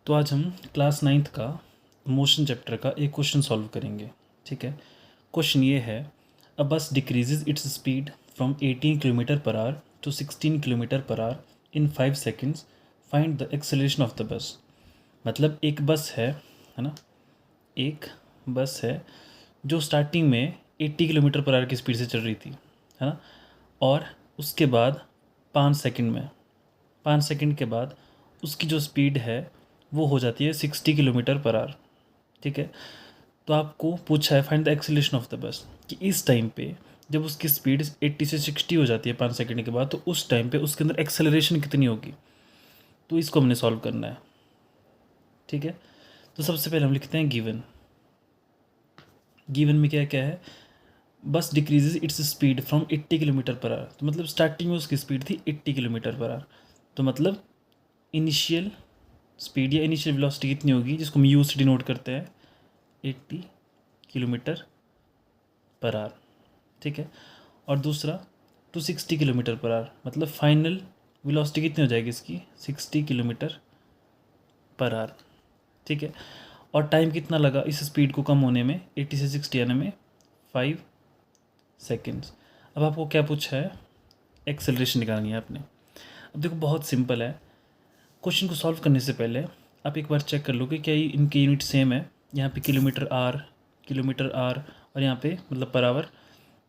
तो आज हम क्लास 9th का मोशन चैप्टर का एक क्वेश्चन सॉल्व करेंगे। ठीक है, क्वेश्चन ये है, a bus decreases its speed from 18 kilometre per hour to 16 kilometre per hour in 5 seconds, find the acceleration of the bus. मतलब एक बस है ना, एक बस है जो स्टार्टिंग में 80 किलोमीटर पर आवर की स्पीड से चल रही थी, है ना, और उसके बाद 5 सेकंड में 5 सेकंड के बाद उसकी जो स्पीड है वो हो जाती है 60 किलोमीटर पर आवर। ठीक है, तो आपको पूछा है find the acceleration of the बस कि इस टाइम पे जब उसकी स्पीड 80 से 60 हो जाती है 5 सेकंड के बाद, तो उस टाइम पे उसके अंदर एक्सेलरेशन कितनी होगी, तो इसको हमने सॉल्व करना है। ठीक है, तो सबसे पहले हम लिखते हैं गिवन। गिवन में क्या क्या है, बस decreases its speed from 80 kilometre per our, तो मतलब स्टार्टिंग में उसकी स्पीड थी 80 किलोमीटर पर आवर, तो मतलब इनिशियल स्पीड या इनिशियल वेलोसिटी कितनी होगी, जिसको हम यू से डिनोट करते हैं 80 किलोमीटर पर आवर। ठीक है, और दूसरा 260 किलोमीटर पर आवर, मतलब फाइनल वेलोसिटी कितनी हो जाएगी इसकी 60 किलोमीटर पर आवर। ठीक है, और टाइम कितना लगा इस स्पीड को कम होने में, 80 से 60 आने में 5 सेकेंड्स। अब आपको क्या पूछा है, एक्सेलरेशन निकालनी है आपने। अब देखो बहुत सिंपल है, क्वेश्चन को सॉल्व करने से पहले आप एक बार चेक कर लो कि क्या ये इनकी यूनिट सेम है। यहाँ पे किलोमीटर आर और यहाँ पे मतलब पर आवर,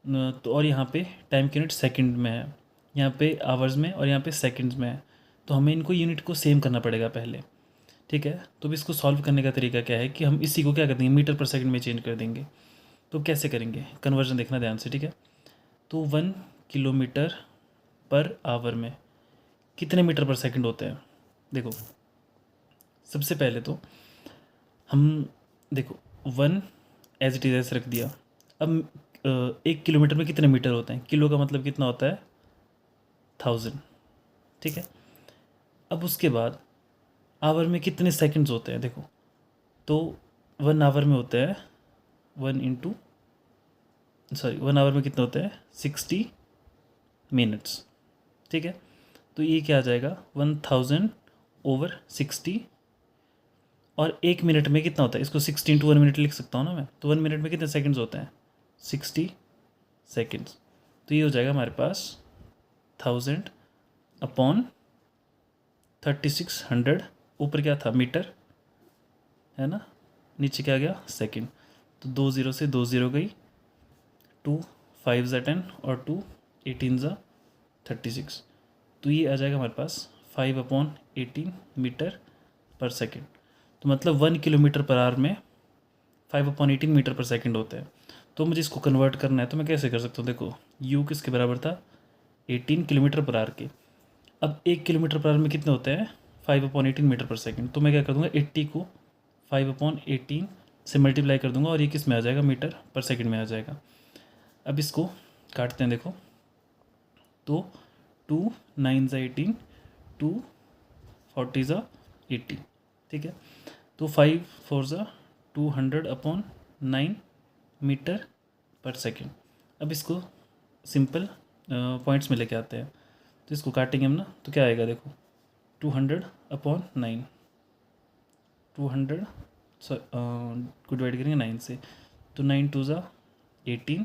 तो और यहाँ पे टाइम की यूनिट सेकंड में है, यहाँ पे आवर्स में और यहाँ पे सेकंड्स में है, तो हमें इनको यूनिट को सेम करना पड़ेगा पहले। ठीक है, तो अब इसको सॉल्व करने का तरीका क्या है कि हम इसी को क्या कर देंगे, मीटर पर सेकंड में चेंज कर देंगे। तो कैसे करेंगे, कन्वर्जन देखना ध्यान से। ठीक है, तो 1 किलोमीटर पर आवर में कितने मीटर पर सेकंड होते हैं। देखो सबसे पहले तो हम देखो 1 एज इट इज ऐसे रख दिया। अब 1 किलोमीटर में कितने मीटर होते हैं, किलो का मतलब कितना होता है 1000। ठीक है, अब उसके बाद आवर में कितने सेकंड्स होते हैं, देखो तो 1 आवर में होते हैं 1 आवर में कितने होते हैं 60 मिनट्स। ठीक है, तो ये क्या आ जाएगा 1000/60, और 1 मिनट में कितना होता है, इसको 16 × 1 मिनट लिख सकता हूँ ना मैं, तो 1 मिनट में कितने सेकंड्स होते हैं 60 सेकंड्स। तो ये हो जाएगा हमारे पास 1000/3600, ऊपर क्या था मीटर है ना, नीचे क्या गया सेकंड, तो 2 0 से 2 0 गई, 2 5 ज़ा 10 और 2 18 ज़ा 36, तो ये आ जाएगा हमारे पास 5/18 मीटर पर सेकंड। तो मतलब 1 किलोमीटर पर आवर में 5/18 मीटर पर सेकंड होते हैं। तो मुझे इसको कन्वर्ट करना है, तो मैं कैसे कर सकता हूँ, देखो u किसके बराबर था 18 किलोमीटर पर आवर के। अब 1 किलोमीटर पर आवर में कितने होते हैं 5/18 मीटर पर सेकंड, तो मैं क्या कर दूँगा 80 को 5/18 से मल्टीप्लाई कर दूंगा और ये किस में आ जाएगा मीटर पर सेकंड में आ जाएगा। अब इसको काटते हैं, देखो तो 2 9 ज़ा 18, 2 40 ज़ा 80। ठीक है, तो 5 4 ज़ा 200/9 मीटर पर सेकंड। अब इसको सिंपल पॉइंट्स में लेके आते हैं, तो इसको काटेंगे हम ना, तो क्या आएगा देखो 200/9, 200 को डिवाइड करेंगे 9 से, तो 9 2 ज़ा 18,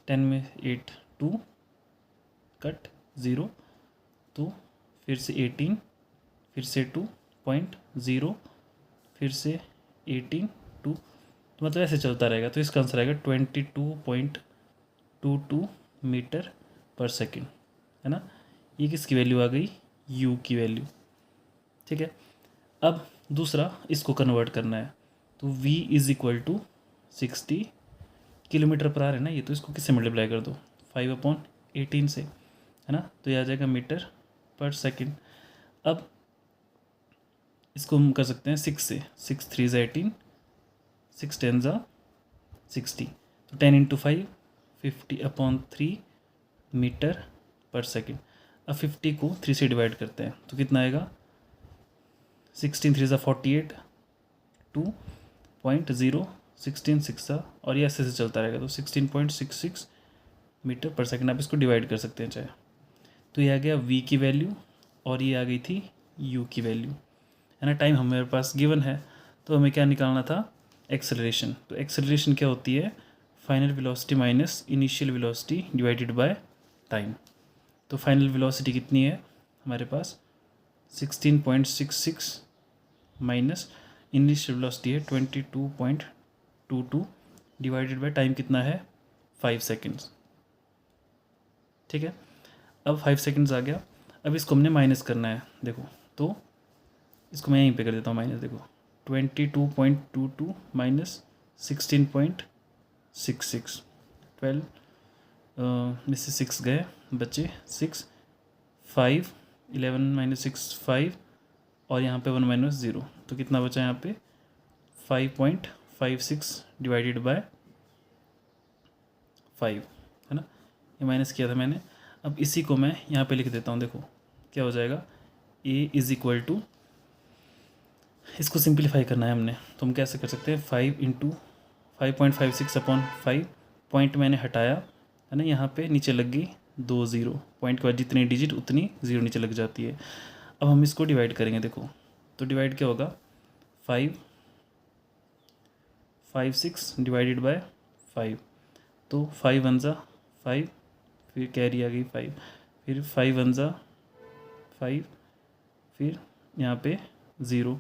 10 में 8 2 कट 0, तो फिर से 18, फिर से 2.0, फिर से 18 2, तो मतलब ऐसे चलता रहेगा। तो इसका आंसर आएगा 22.22 मीटर पर सेकंड, है ना। ये किसकी वैल्यू आ गई, u की वैल्यू। ठीक है, अब दूसरा इसको कन्वर्ट करना है, तो v is equal to 60 kilometre per hour है ना ये, तो इसको किससे मल्टीप्लाई कर दो 5/18 से, है ना, तो ये आ जाएगा मीटर पर सेकंड। अब इसको हम कर सकते हैं 6 से, 6 3 ज़ा 18, 6 10 ज़ा 60, तो 10 × 5 50/3 मीटर पर सेकंड। अब 50 को 3 से डिवाइड करते हैं, तो कितना आएगा 16 3 ज़ा 48, 2.0, 16 6 ज़ा, और ये ऐसे चलता रहेगा, तो 16.66 मीटर पर सेकंड। आप इसको डिवाइड कर सकते हैं चाहे, तो ये आ गया v की वैल्यू और ये आ गई थी u की वैल्यू। है ना, टाइम हमारे पास गिवन है, तो हमें क्या निकालना था, एक्सेलरेशन। तो एक्सेलरेशन क्या होती है, final velocity minus initial velocity divided by time. तो फाइनल वेलोसिटी कितनी है हमारे पास 16.66 माइनस इनिशियल वेलोसिटी है 22.22 डिवाइडेड बाय टाइम कितना है 5 सेकेंड्स। ठीक है, अब 5 सेकेंड्स आ गया। अब इसको हमने माइनस करना है, देखो तो इसको मैं यहीं पे कर देता हूँ माइनस। देखो 22.22 माइनस 16.66, 12 में से 6 गए, बचे 6, 5, 11 माइनस 6 5, और यहाँ पे 1 माइनस 0, तो कितना बचा यहाँ पे 5.56 डिवाइडेड बाय 5, है ना, ये माइनस किया था मैंने। अब इसी को मैं यहाँ पे लिख देता हूँ, देखो क्या हो जाएगा, a इज़ इक्वल टू, इसको सिंप्लीफाई करना है हमने, तो हम कैसे कर सकते हैं, 5 इंटू 5.56 अपॉन 5, पॉइंट मैंने हटाया, है ना, यहाँ पे नीचे लग गई 2 0, पॉइंट के बाद जितनी डिजिट उतनी 0 नीचे लग जाती है। अब हम इसको डिवाइड करेंगे, देखो तो डिवाइड क्या होगा, 556 डिवाइडेड बाय 5, तो 5 1 ज़ा 5, फिर कैरी आ गई 5, फिर 5 1 ज़ा 5, फिर यहाँ पे 0,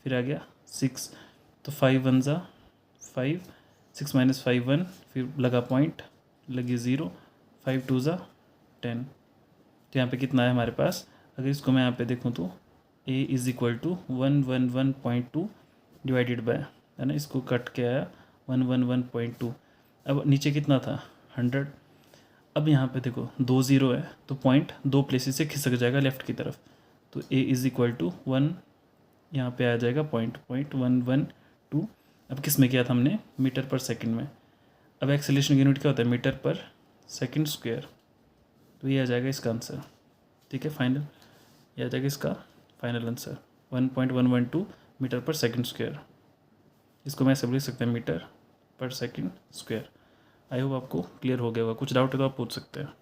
फिर आ गया 6, तो 5 1 ज़ा 5, 6 माइनस 5 1, फिर लगा पॉइंट, लगी 0, 5 2 ज़ा 10, तो यहाँ पे कितना है हमारे पास, अगर इसको मैं यहाँ पे देखूँ तो a is equal to 111.2 divided by, है ना, इसको कट के आया 111.2। अब नीचे कितना था 100। अब यहाँ पे देखो 2 0 है, तो पॉइंट 2 प्लेसेस से खिसक जाएगा लेफ़्ट की तरफ, तो a इज़ इक्वल टू 1, यहाँ पे आ जाएगा पॉइंट 112। अब किस में किया था हमने, मीटर पर सेकंड में। अब एक्सेलरेशन की यूनिट क्या होता है, मीटर पर सेकंड स्क्वायर, तो ये आ जाएगा इसका आंसर। ठीक है, फाइनल ये आ जाएगा इसका फाइनल आंसर 1.112 मीटर पर सेकंड स्क्वायर। इसको मैं ऐसे लिख सकते हैं, मीटर पर सेकंड स्क्वायर। आई होप आपको क्लियर हो गया होगा, कुछ डाउट है तो आप पूछ सकते हैं।